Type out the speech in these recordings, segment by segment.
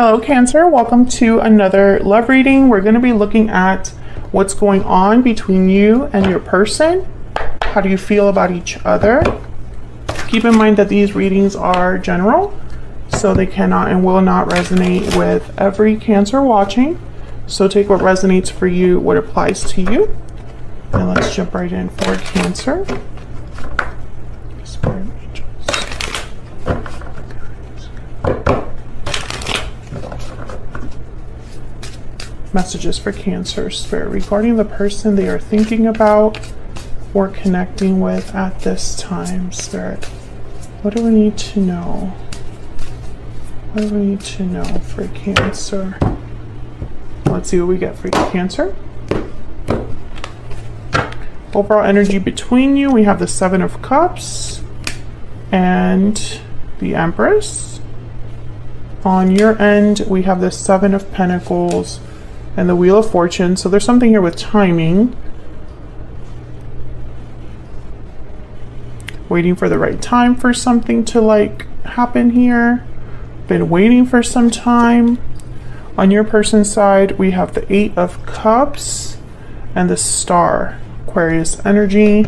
Hello Cancer, welcome to another love reading. We're going to be looking at what's going on between you and your person. How do you feel about each other? Keep in mind that these readings are general, so they cannot and will not resonate with every Cancer watching. So take what resonates for you, what applies to you. And let's jump right in for Cancer. Messages for Cancer Spirit regarding the person they are thinking about or connecting with at this time. Spirit, what do we need to know? What do we need to know for Cancer? Let's see what we get for you, Cancer. Overall energy between you, we have the Seven of Cups and the Empress. On your end, we have the Seven of Pentacles and the Wheel of Fortune. So there's something here with timing. Waiting for the right time for something to happen here. Been waiting for some time. On your person's side, we have the Eight of Cups and the Star. Aquarius energy.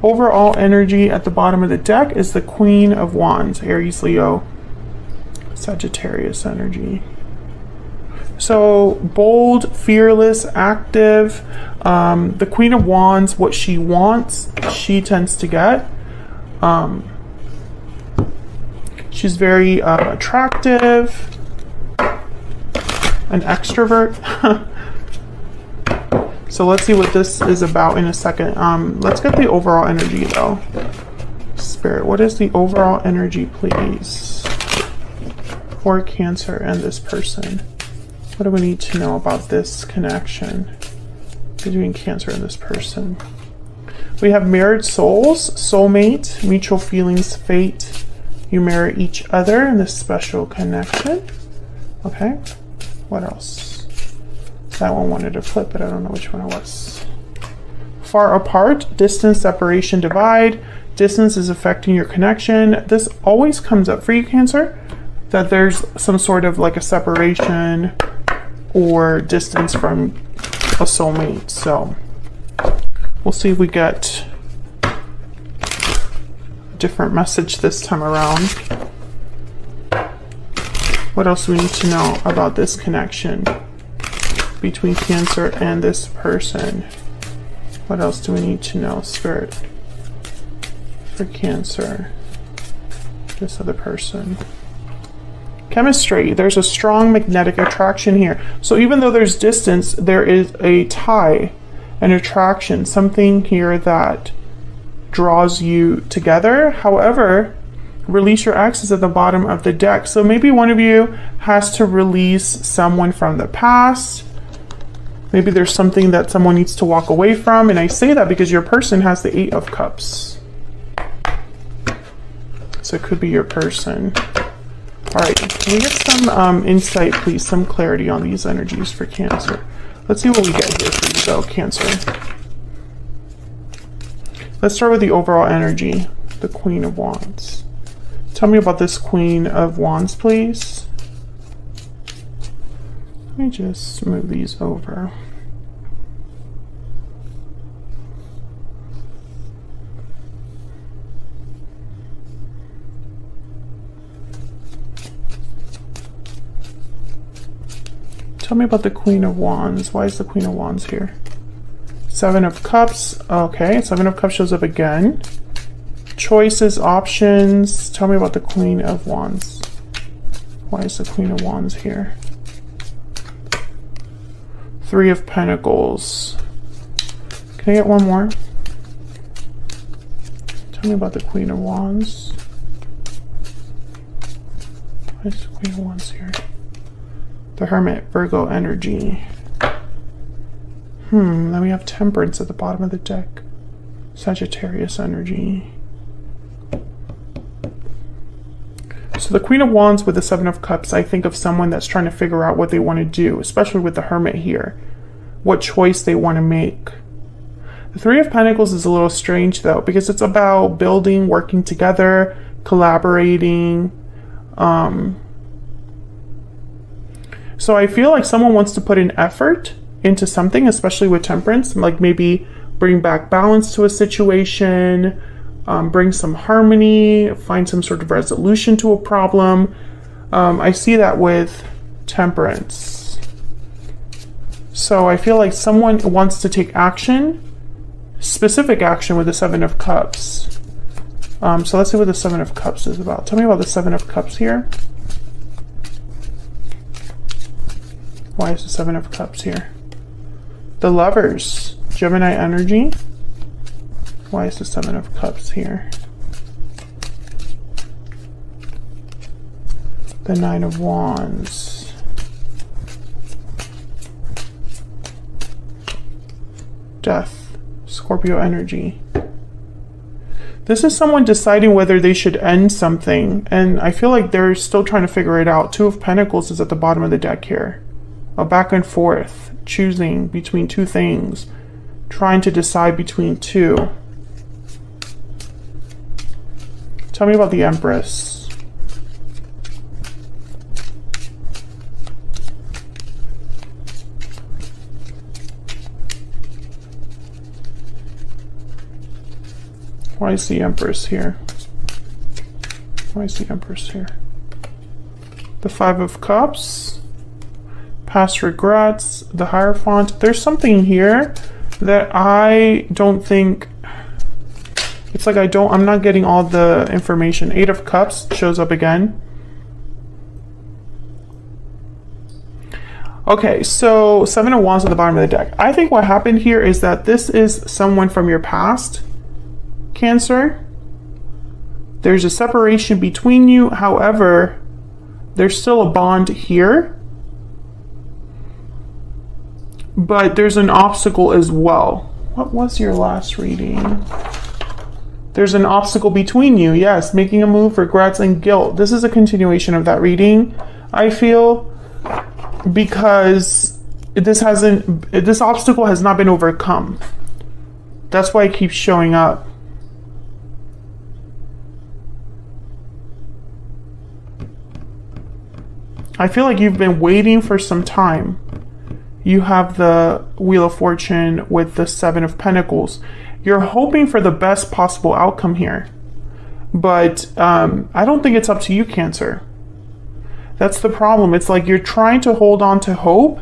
Overall energy at the bottom of the deck is the Queen of Wands. Aries, Leo, Sagittarius energy. So bold, fearless, active. The Queen of Wands, what she wants, she tends to get. She's very attractive, an extrovert. So let's see what this is about in a second. Let's get the overall energy though. Spirit, what is the overall energy, please, for Cancer and this person? What do we need to know about this connection between Cancer and this person? We have mirrored souls, soulmate, mutual feelings, fate. You mirror each other in this special connection. Okay, what else? That one wanted to flip, but I don't know which one it was. Far apart, distance, separation, divide. Distance is affecting your connection. This always comes up for you, Cancer, that there's some sort of a separation or distance from a soulmate. So we'll see if we get a different message this time around. What else do we need to know about this connection between Cancer and this person? What else do we need to know, Spirit, for Cancer, this other person? Chemistry, there's a strong magnetic attraction here. So even though there's distance, there is a tie, an attraction, something here that draws you together. However, release your ex is at the bottom of the deck. So maybe one of you has to release someone from the past. Maybe there's something that someone needs to walk away from. And I say that because your person has the Eight of Cups. So it could be your person. All right, can we get some insight, please, some clarity on these energies for Cancer? Let's see what we get here for you, though, Cancer. Let's start with the overall energy, the Queen of Wands. Tell me about this Queen of Wands, please. Let me just move these over. Tell me about the Queen of Wands. Why is the Queen of Wands here? Seven of Cups. Okay, Seven of Cups shows up again. Choices, options. Tell me about the Queen of Wands. Why is the Queen of Wands here? Three of Pentacles. Can I get one more? Tell me about the Queen of Wands. Why is the Queen of Wands here? The Hermit, Virgo energy. Then we have Temperance at the bottom of the deck. Sagittarius energy. So the Queen of Wands with the Seven of Cups, I think of someone that's trying to figure out what they want to do, especially with the Hermit here. What choice they want to make. The Three of Pentacles is a little strange though, because it's about building, working together, collaborating. So I feel like someone wants to put an effort into something, especially with Temperance, like maybe bring back balance to a situation, bring some harmony, find some sort of resolution to a problem. I see that with Temperance. So I feel like someone wants to take action, specific action with the Seven of Cups. So let's see what the Seven of Cups is about. Tell me about the Seven of Cups here. Why is the Seven of Cups here? The Lovers, Gemini energy. Why is the Seven of Cups here? The Nine of Wands. Death, Scorpio energy. This is someone deciding whether they should end something, and I feel like they're still trying to figure it out. Two of Pentacles is at the bottom of the deck here. A back and forth, choosing between two things, trying to decide between two. Tell me about the Empress. Why is the Empress here? Why is the Empress here? The Five of Cups. Past regrets, the Hierophant. There's something here that I don't think, it's like I'm not getting all the information. Eight of Cups shows up again. Okay, so Seven of Wands at the bottom of the deck. I think what happened here is that this is someone from your past, Cancer. There's a separation between you. However, there's still a bond here. But there's an obstacle as well. What was your last reading? There's an obstacle between you. Yes, making a move, regrets, and guilt. This is a continuation of that reading, I feel, because this obstacle has not been overcome. That's why it keeps showing up. I feel like you've been waiting for some time. You have the Wheel of Fortune with the Seven of Pentacles. You're hoping for the best possible outcome here. But I don't think it's up to you, Cancer. That's the problem. It's like you're trying to hold on to hope,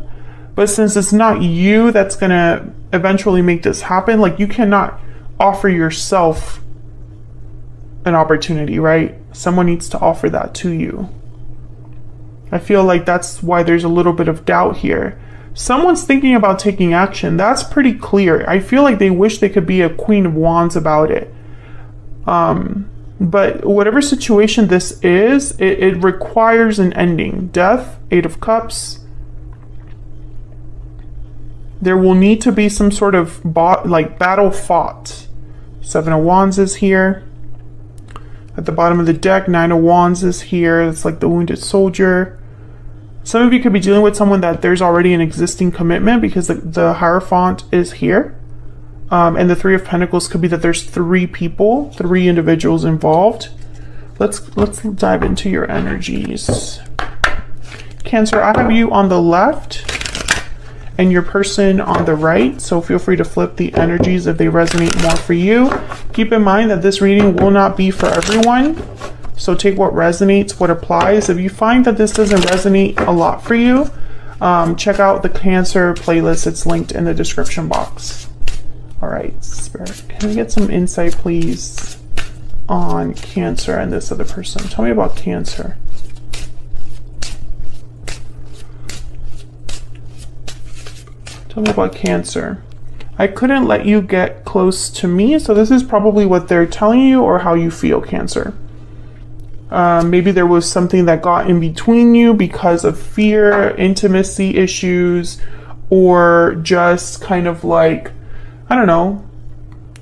but since it's not you that's going to eventually make this happen, like you cannot offer yourself an opportunity, right? Someone needs to offer that to you. I feel like that's why there's a little bit of doubt here. Someone's thinking about taking action. That's pretty clear. I feel like they wish they could be a Queen of Wands about it. But whatever situation this is, it requires an ending. Death, Eight of Cups. There will need to be some sort of battle fought. Seven of Wands is here. At the bottom of the deck, Nine of Wands is here. It's like the wounded soldier. Some of you could be dealing with someone that there's already an existing commitment because the Hierophant is here. And the Three of Pentacles could be that there's three people, three individuals involved. Let's dive into your energies. Cancer, I have you on the left and your person on the right. So feel free to flip the energies if they resonate more for you. Keep in mind that this reading will not be for everyone. So take what resonates, what applies. If you find that this doesn't resonate a lot for you, check out the Cancer playlist. It's linked in the description box. All right, Spirit, can we get some insight, please, on Cancer and this other person? Tell me about Cancer. Tell me about Cancer. I couldn't let you get close to me, so this is probably what they're telling you or how you feel, Cancer. Maybe there was something that got in between you because of fear, intimacy issues, or just kind of like, I don't know,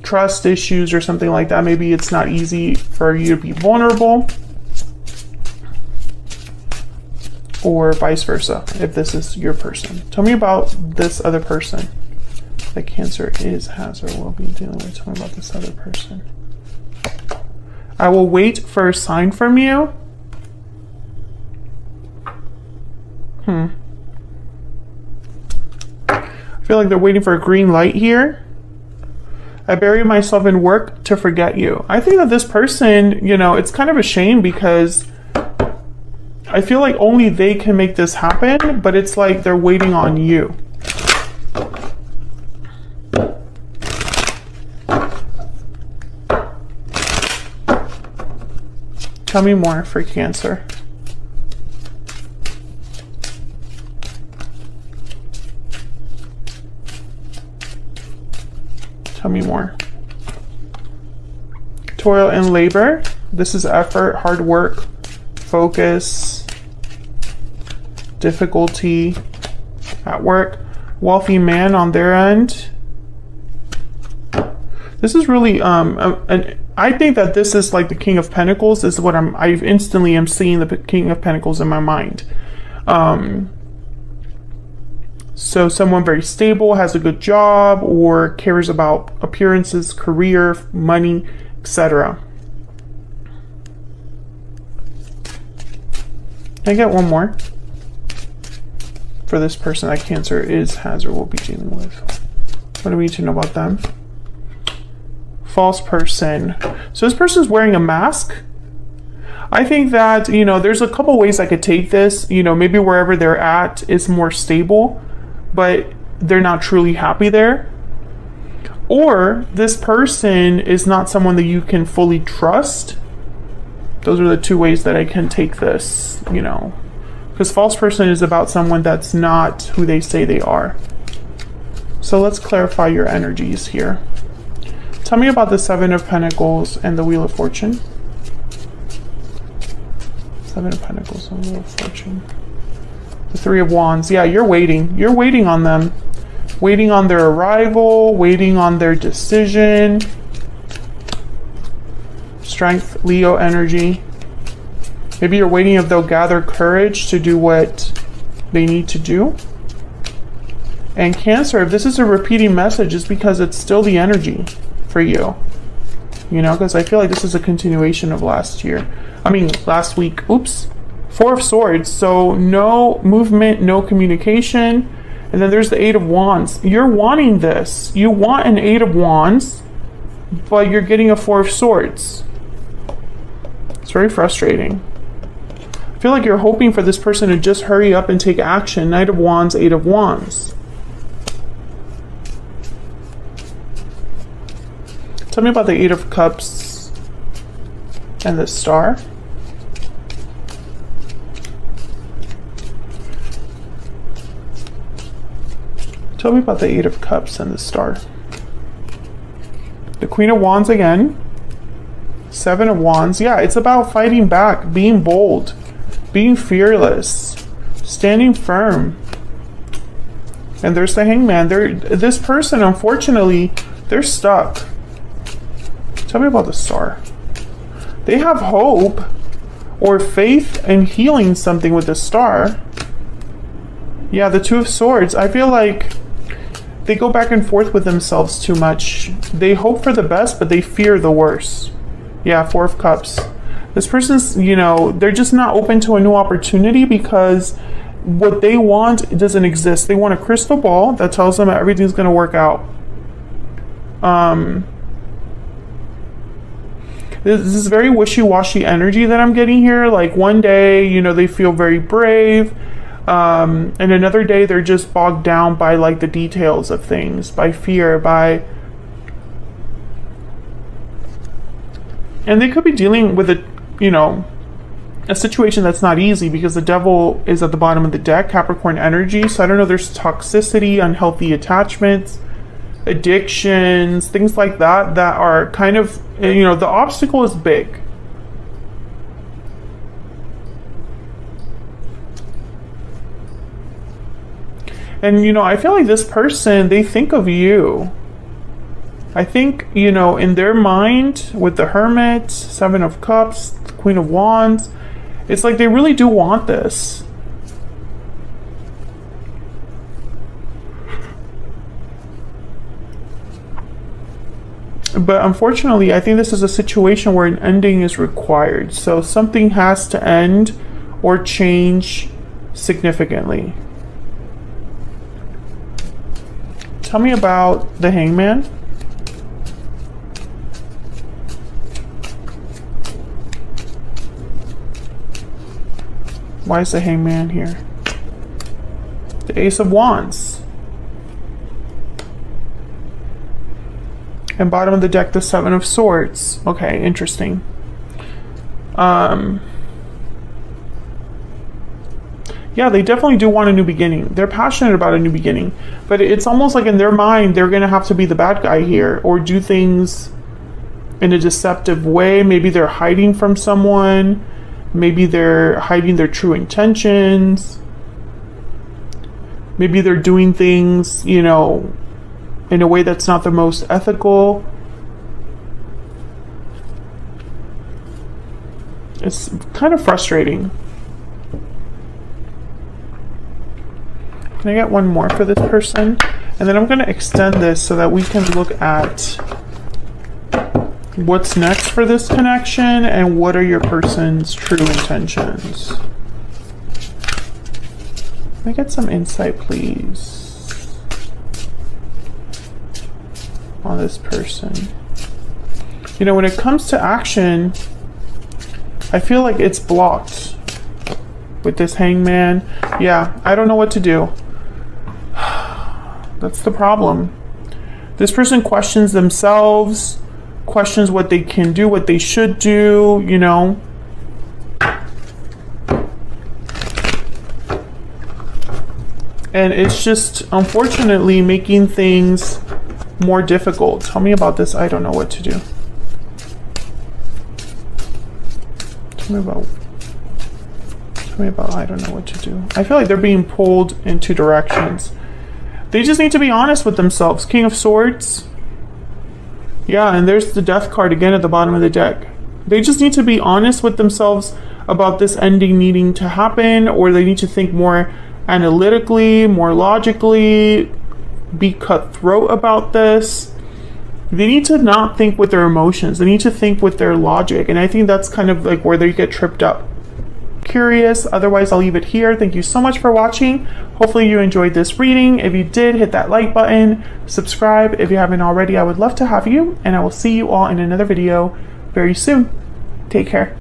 trust issues or something like that. Maybe it's not easy for you to be vulnerable, or vice versa, if this is your person. Tell me about this other person that Cancer has, or will be dealing with. Tell me about this other person. I will wait for a sign from you. I feel like they're waiting for a green light here. I bury myself in work to forget you. I think that this person, you know, it's kind of a shame because I feel like only they can make this happen, but it's like they're waiting on you. Tell me more for Cancer. Tell me more. Toil and labor. This is effort, hard work, focus, difficulty at work. Wealthy man on their end. This is really I think that this is like the King of Pentacles. This is what I instantly am seeing the King of Pentacles in my mind. So someone very stable, has a good job, or cares about appearances, career, money, etc. Can I get one more? For this person that Cancer is, has, or will be dealing with. What do we need to know about them? False person. So this person's wearing a mask. I think that, you know, there's a couple ways I could take this. You know, maybe wherever they're at is more stable, but they're not truly happy there. Or this person is not someone that you can fully trust. Those are the two ways that I can take this, you know. Because false person is about someone that's not who they say they are. So let's clarify your energies here. Tell me about the Seven of Pentacles and the Wheel of Fortune. Seven of Pentacles and the Wheel of Fortune. The Three of Wands. Yeah, you're waiting. You're waiting on them. Waiting on their arrival. Waiting on their decision. Strength, Leo energy. Maybe you're waiting if they'll gather courage to do what they need to do. And Cancer, if this is a repeating message, it's because it's still the energy for you. You know, because I feel like this is a continuation of last week. Oops. Four of Swords. So no movement, no communication. And then there's the Eight of Wands. You're wanting this. You want an Eight of Wands, but you're getting a Four of Swords. It's very frustrating. I feel like you're hoping for this person to just hurry up and take action. Knight of Wands, Eight of Wands. Tell me about the Eight of Cups and the Star. Tell me about the Eight of Cups and the Star. The Queen of Wands again. Seven of Wands. Yeah, it's about fighting back, being bold, being fearless, standing firm. And there's the Hangman. This person, unfortunately, they're stuck. Tell me about the Star. They have hope or faith in healing something with the Star. Yeah, the Two of Swords. I feel like they go back and forth with themselves too much. They hope for the best, but they fear the worst. Yeah, Four of Cups. This person's, you know, they're just not open to a new opportunity because what they want doesn't exist. They want a crystal ball that tells them everything's going to work out. This is very wishy-washy energy that I'm getting here. Like one day, you know, they feel very brave. And another day they're just bogged down by like the details of things, by fear, and they could be dealing with a situation that's not easy because the Devil is at the bottom of the deck, Capricorn energy. So I don't know, there's toxicity, unhealthy attachments, addictions, things like that are kind of, you know, the obstacle is big. And, you know, I feel like this person, they think of you. I think, you know, in their mind, with the Hermit, Seven of Cups, Queen of Wands, it's like they really do want this. But unfortunately, I think this is a situation where an ending is required. So something has to end or change significantly. Tell me about the Hangman. Why is the Hangman here? The Ace of Wands. And bottom of the deck, the Seven of Swords. Okay, interesting. Yeah, they definitely do want a new beginning. They're passionate about a new beginning. But it's almost like in their mind, they're going to have to be the bad guy here. Or do things in a deceptive way. Maybe they're hiding from someone. Maybe they're hiding their true intentions. Maybe they're doing things, you know, in a way that's not the most ethical. It's kind of frustrating. Can I get one more for this person? And then I'm going to extend this so that we can look at what's next for this connection and what are your person's true intentions. Can I get some insight, please, on this person? You know, when it comes to action, I feel like it's blocked with this Hangman. Yeah, I don't know what to do. That's the problem. This person questions themselves, questions what they can do, what they should do, you know. And it's just, unfortunately, making things more difficult. Tell me about this. I don't know what to do. Tell me about I don't know what to do. I feel like they're being pulled in two directions. They just need to be honest with themselves. King of Swords. Yeah, and there's the Death card again at the bottom of the deck. They just need to be honest with themselves about this ending needing to happen, or they need to think more analytically, more logically, be cutthroat about this. They need to not think with their emotions. They need to think with their logic. And I think that's kind of like where they get tripped up. Curious. Otherwise, I'll leave it here. Thank you so much for watching. Hopefully you enjoyed this reading. If you did, hit that like button, subscribe if you haven't already. I would love to have you, and I will see you all in another video very soon. Take care.